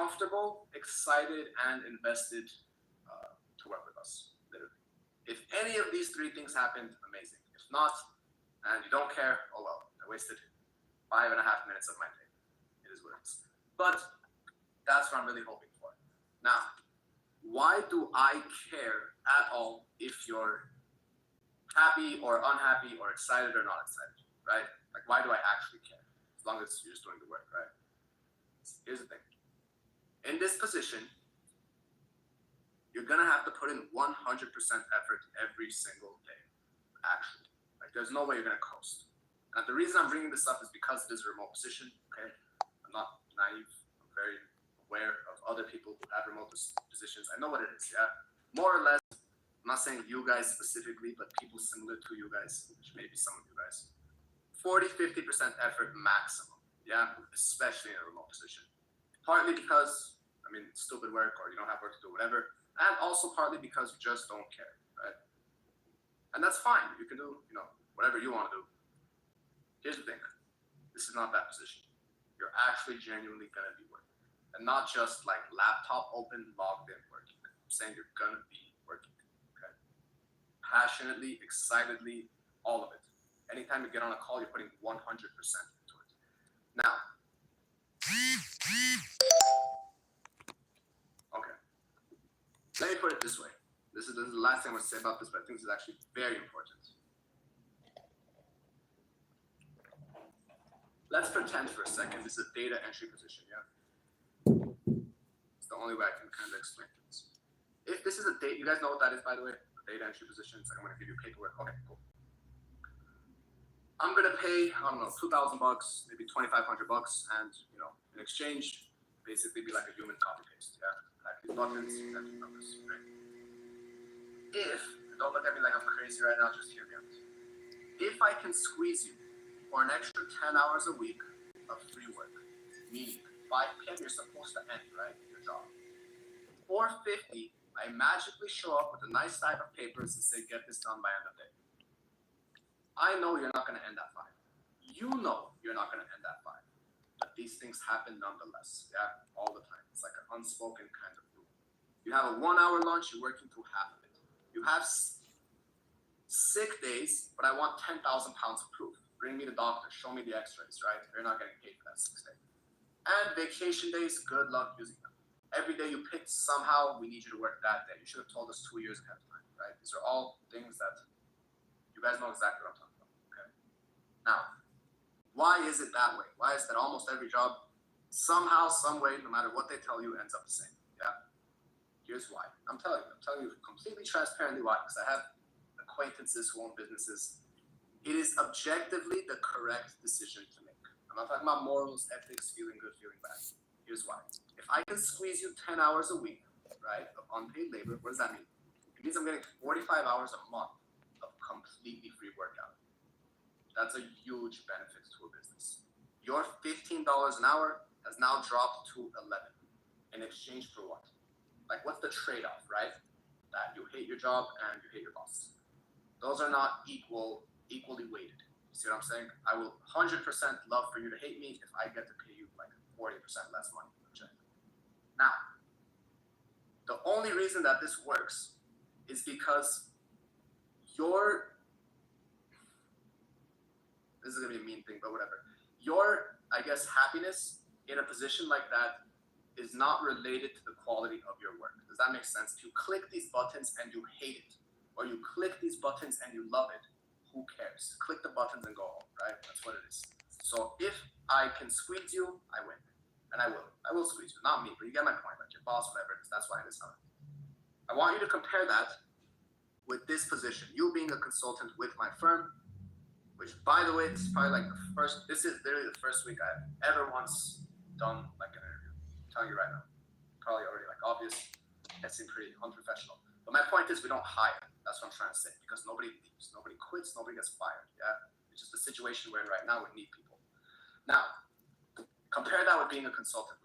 comfortable, excited, and invested to work with us, literally. If any of these three things happened, amazing. If not, and you don't care, oh well, I wasted 5.5 minutes of my day. It is what it is. But that's what I'm really hoping for. Now, why do I care at all if you're happy or unhappy or excited or not excited, right? Like, why do I actually care? As long as you're just doing the work, right? Here's the thing. In this position, you're gonna have to put in 100% effort every single day, actually. Like, there's no way you're gonna coast. And the reason I'm bringing this up is because it is a remote position, okay? I'm not naive. I'm very aware of other people who have remote positions. I know what it is, yeah? More or less, I'm not saying you guys specifically, but people similar to you guys, which may be some of you guys. 40-50% effort maximum, yeah? Especially in a remote position. Partly because, I mean, stupid work or you don't have work to do, whatever. And also partly because you just don't care, right? And that's fine. You can do, whatever you want to do. Here's the thing. This is not that position. You're actually genuinely going to be working. And not just like laptop open, logged in working. I'm saying you're going to be working, okay? Passionately, excitedly, all of it. Anytime you get on a call, you're putting 100% into it. Now, okay. Let me put it this way. This is the last thing I'm going to say about this, but I think this is actually very important. Let's pretend for a second this is a data entry position, yeah? It's the only way I can kind of explain things. If this is a date, you guys know what that is, by the way? A data entry position. It's like I'm going to give you paperwork. Okay, cool. I'm going to pay, I don't know, $2,000, maybe $2,500, and, in exchange, basically be like a human copy paste, yeah? Like these buttons, and these numbers, right? If, don't look at me like I'm crazy right now, just hear me out. If I can squeeze you for an extra 10 hours a week of free work, meaning 5 p.m. you're supposed to end, right, your job. 4:50, I magically show up with a nice stack of papers and say, get this done by end of day. I know you're not going to end at 5. You know you're not going to end at 5. But these things happen nonetheless, yeah, all the time. It's like an unspoken kind of rule. You have a 1-hour lunch, you're working through half of it. You have sick days, but I want 10,000 pounds of proof. Bring me the doctor, show me the x-rays, right? You're not getting paid for that 6 days. And vacation days, good luck using them. Every day you picked, somehow we need you to work that day. You should have told us 2 years ahead of time, right? These are all things that you guys know exactly what I'm talking about, okay? Now, why is it that way? Why is that almost every job, somehow, some way, no matter what they tell you, ends up the same, yeah? Here's why. I'm telling you completely transparently why, because I have acquaintances who own businesses. It is objectively the correct decision to make. I'm not talking about morals, ethics, feeling good, feeling bad. Here's why. If I can squeeze you 10 hours a week, right, of unpaid labor, what does that mean? It means I'm getting 45 hours a month of completely free workout. That's a huge benefit to a business. Your $15 an hour has now dropped to 11. In exchange for what? Like, what's the trade-off, right? That you hate your job and you hate your boss. Those are not equally weighted. You see what I'm saying? I will 100% love for you to hate me if I get to pay you like 40% less money per check. Now, the only reason that this works is because this is gonna be a mean thing, but whatever. Your, I guess, happiness in a position like that is not related to the quality of your work. Does that make sense? If you click these buttons and you hate it, or you click these buttons and you love it, who cares? Click the buttons and go home, right? That's what it is. So if I can squeeze you, I win. And I will squeeze you. Not me, but you get my point. Like your boss, whatever it is. That's why it is how it is. I want you to compare that with this position. You being a consultant with my firm, which, by the way, this is probably like this is literally the first week I've ever once done like an interview. I'm telling you right now. Probably already like obvious. That seemed pretty unprofessional. But my point is we don't hire. That's what I'm trying to say. Because nobody leaves, nobody quits, nobody gets fired. Yeah, it's just the situation we're in right now. We need people. Now, compare that with being a consultant.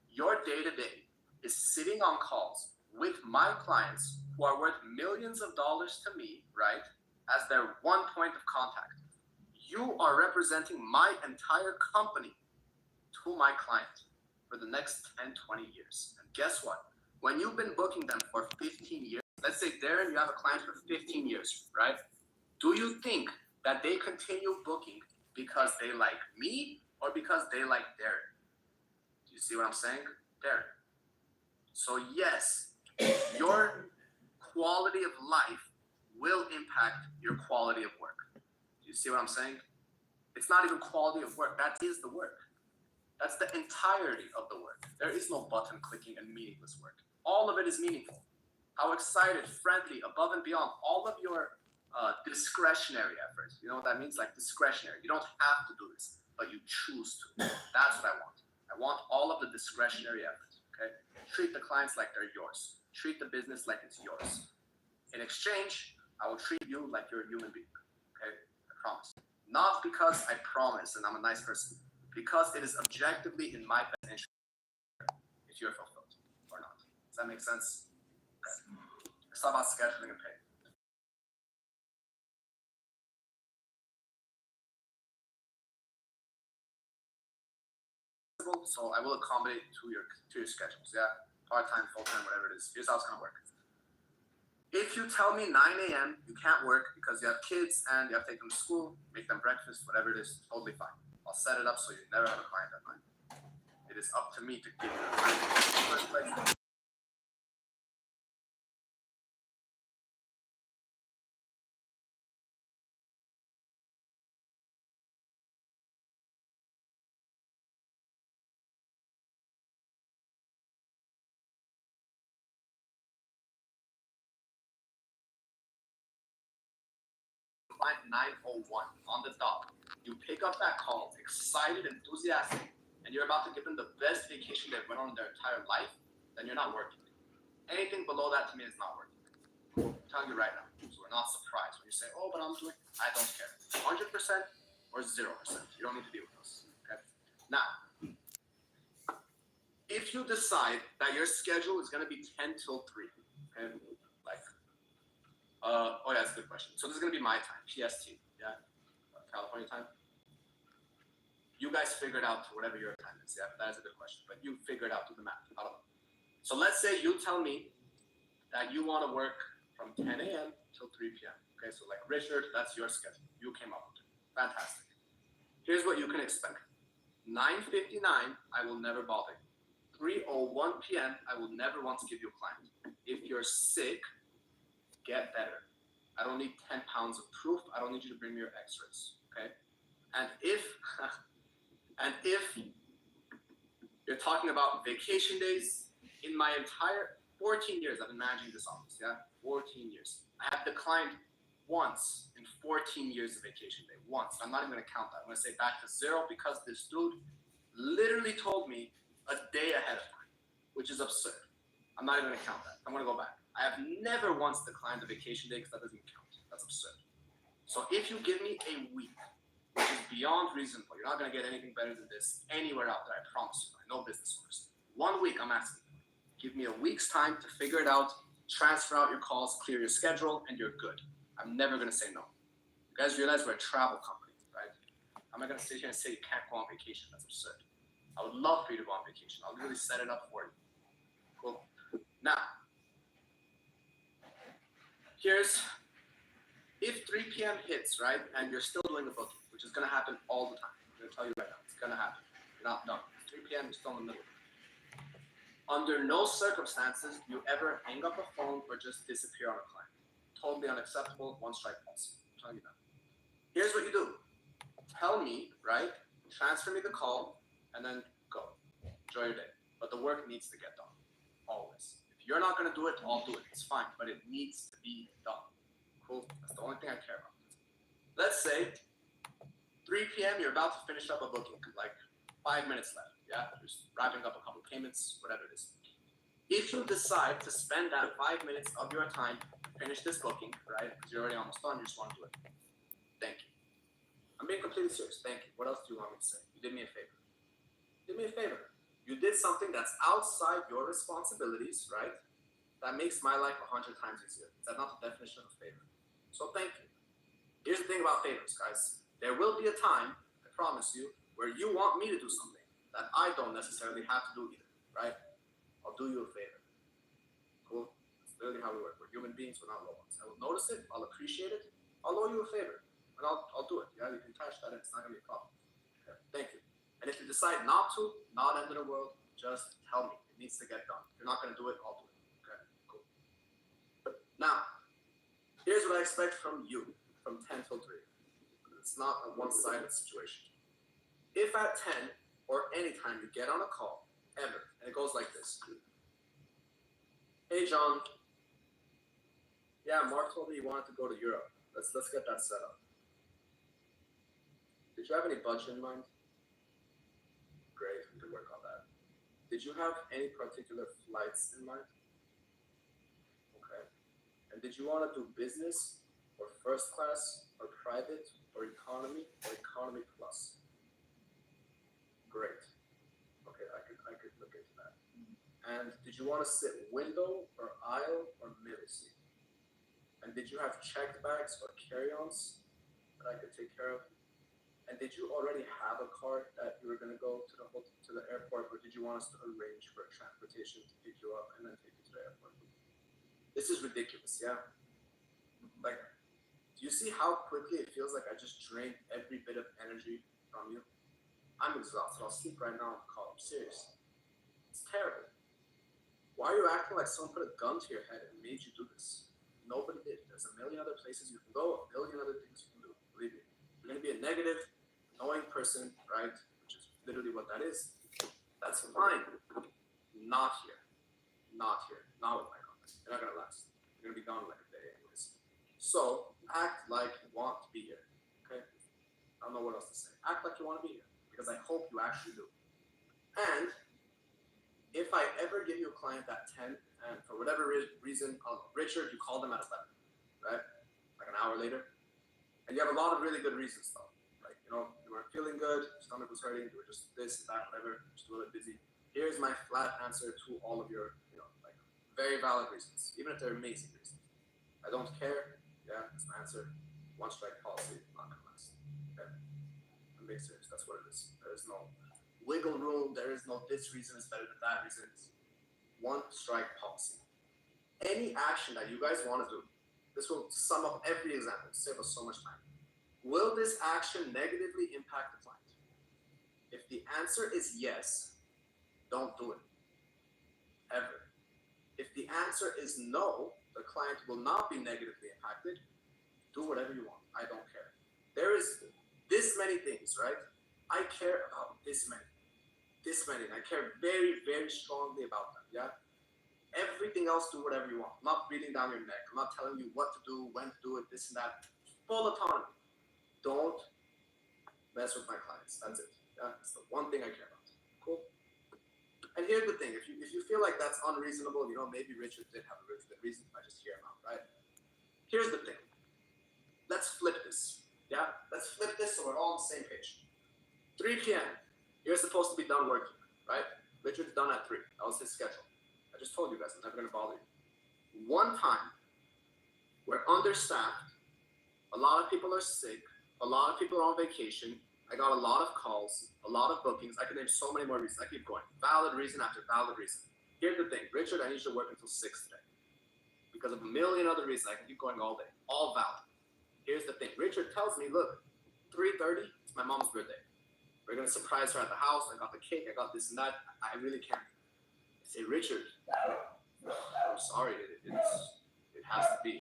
Your day-to-day is sitting on calls with my clients who are worth millions of dollars to me, right, as their one point of contact. You are representing my entire company to my client. for the next 10, 20 years. And guess what? When you've been booking them for 15 years, let's say Darren, you have a client for 15 years, right? Do you think that they continue booking because they like me or because they like Darren? Do you see what I'm saying? Darren. So yes, your quality of life will impact your quality of work. Do you see what I'm saying? It's not even quality of work. That is the work. That's the entirety of the work. There is no button clicking and meaningless work. All of it is meaningful. How excited, friendly, above and beyond, all of your discretionary efforts. You know what that means? Like discretionary. You don't have to do this, but you choose to. That's what I want. I want all of the discretionary efforts. Okay? Treat the clients like they're yours. Treat the business like it's yours. In exchange, I will treat you like you're a human being. Okay? I promise. Not because I promise and I'm a nice person, because it is objectively in my best interest if you're fulfilled or not. Does that make sense? Okay. Let's talk about scheduling and pay. So I will accommodate to your schedules, yeah? Part-time, full-time, whatever it is. Here's how it's gonna work. If you tell me 9 a.m. you can't work because you have kids and you have to take them to school, make them breakfast, whatever it is, totally fine. I'll set it up so you never have a client at 9. It is up to me to give you the client in the first place. Client 9:01 on the dot. You pick up that call, excited, enthusiastic, and you're about to give them the best vacation they've went on in their entire life, then you're not working. Anything below that to me is not working. I'm telling you right now. So we're not surprised when you say, oh, but I'm doing, I don't care. 100% or 0%. You don't need to be with us. Okay? Now, if you decide that your schedule is going to be 10 till 3, okay? Like, oh yeah, that's a good question. So this is going to be my time, PST, yeah? California time. You guys figure it out to whatever your time is, yeah? That is a good question. But you figure it out, do the math. I don't know. So let's say you tell me that you want to work from 10 a.m. till 3 p.m. Okay, so like Richard, that's your schedule. You came up with it. Fantastic. Here's what you can expect. 9:59, I will never bother you. 3:01 p.m., I will never want to give you a client. If you're sick, get better. I don't need 10 pounds of proof. I don't need you to bring me your x-rays. Okay? And if you're talking about vacation days, in my entire 14 years, I've been managing this office, yeah? 14 years. I have declined once in 14 years of vacation day. Once. I'm not even going to count that. I'm going to say back to 0 because this dude literally told me a day ahead of time, which is absurd. I'm not even going to count that. I'm going to go back. I have never once declined a vacation day because that doesn't count. That's absurd. So if you give me a week, which is beyond reasonable, you're not going to get anything better than this anywhere out there, I promise you. I know business owners. 1 week, I'm asking you. Give me a week's time to figure it out, transfer out your calls, clear your schedule, and you're good. I'm never going to say no. You guys realize we're a travel company, right? I'm not going to sit here and say you can't go on vacation. That's absurd. I would love for you to go on vacation. I'll really set it up for you. Cool. Now, here's, if 3 p.m. hits, right, and you're still doing the booking, which is going to happen all the time. I'm going to tell you right now. It's going to happen. You're not done. 3 p.m., you're still in the middle. Under no circumstances do you ever hang up a phone or just disappear on a client. Totally unacceptable, one strike policy. I'm telling you that. Here's what you do. Tell me, right? Transfer me the call and then go. Enjoy your day. But the work needs to get done. Always. If you're not going to do it, I'll do it. It's fine. But it needs to be done. Cool? That's the only thing I care about. Let's say 3 p.m. you're about to finish up a booking. Like 5 minutes left. Yeah, just wrapping up a couple payments, whatever it is. If you decide to spend that 5 minutes of your time to finish this booking, right, because you're already almost done, you just want to do it. Thank you. I'm being completely serious. Thank you. What else do you want me to say? You did me a favor. You did me a favor. You did something that's outside your responsibilities, right? That makes my life 100 times easier. Is that not the definition of a favor? So thank you. Here's the thing about favors, guys. There will be a time, I promise you, where you want me to do something that I don't necessarily have to do either, right? I'll do you a favor. Cool? That's literally how we work. We're human beings, we're not robots. I will notice it, I'll appreciate it, I'll owe you a favor, and I'll do it. Yeah, you can cash that in, it's not gonna be a problem. Okay, thank you. And if you decide not to, not end of the world, just tell me. It needs to get done. If you're not gonna do it, I'll do it. Okay, cool. Now, here's what I expect from you from 10 till 3. It's not a one-sided situation. If at 10 or any time you get on a call, ever, and it goes like this. Hey John, yeah, Mark told me you wanted to go to Europe. Let's get that set up. Did you have any budget in mind? Great, we can work on that. Did you have any particular flights in mind? Okay. And did you want to do business or first class or private or economy plus? Great. Okay, I could look into that. And did you want to sit window or aisle or middle seat? And did you have checked bags or carry-ons that I could take care of? And did you already have a car that you were going to go to the airport, or did you want us to arrange for transportation to pick you up and then take you to the airport? This is ridiculous, yeah? Like, do you see how quickly it feels like I just drained every bit of energy from you? I'm exhausted. I'll sleep right now on the call. I'm serious. It's terrible. Why are you acting like someone put a gun to your head and made you do this? Nobody did. There's a million other places you can go, a million other things you can do. Believe me. You're going to be a negative, annoying person, right? Which is literally what that is. That's fine. Not here. Not here. Not with my comments. You're not going to last. You're going to be gone in like a day anyways. So, act like you want to be here. Okay? I don't know what else to say. Act like you want to be here. Because I hope you actually do. And if I ever give you a client at 10, and for whatever reason, Richard, you call them at 11, right? Like an hour later. And you have a lot of really good reasons though. Like, you weren't feeling good, stomach was hurting, you were just this, that, whatever, just a little bit busy. Here's my flat answer to all of your, like very valid reasons, even if they're amazing reasons. I don't care. Yeah, that's my answer. One strike policy, not gonna last. Okay? I'm being serious, that's what it is. There is no wiggle room, there is no this reason is better than that reason. One strike policy. Any action that you guys want to do, this will sum up every example, save us so much time. Will this action negatively impact the client? If the answer is yes, don't do it. Ever. If the answer is no, the client will not be negatively impacted, do whatever you want. I don't care. There is this many things, right? I care about this many. And I care very, very strongly about them, yeah? Everything else, do whatever you want. I'm not breathing down your neck. I'm not telling you what to do, when to do it, this and that. Full autonomy. Don't mess with my clients. That's it. Yeah, it's the one thing I care about. Cool? And here's the thing. If you feel like that's unreasonable, maybe Richard did have a really good reason. I just hear him out, right? Here's the thing. Let's flip this. Yeah? Let's flip this so we're all on the same page. 3 p.m. You're supposed to be done working, right? Richard's done at 3. That was his schedule. I just told you guys I'm never going to bother you. One time, we're understaffed. A lot of people are sick. A lot of people are on vacation. I got a lot of calls, a lot of bookings. I can name so many more reasons. I keep going. Valid reason after valid reason. Here's the thing. Richard, I need you to work until 6 today. Because of a million other reasons. I can keep going all day. All valid. Here's the thing. Richard tells me, look, 3:30, it's my mom's birthday. We're going to surprise her at the house. I got the cake. I got this and that. I really can't. I say, Richard, I'm sorry. It has to be.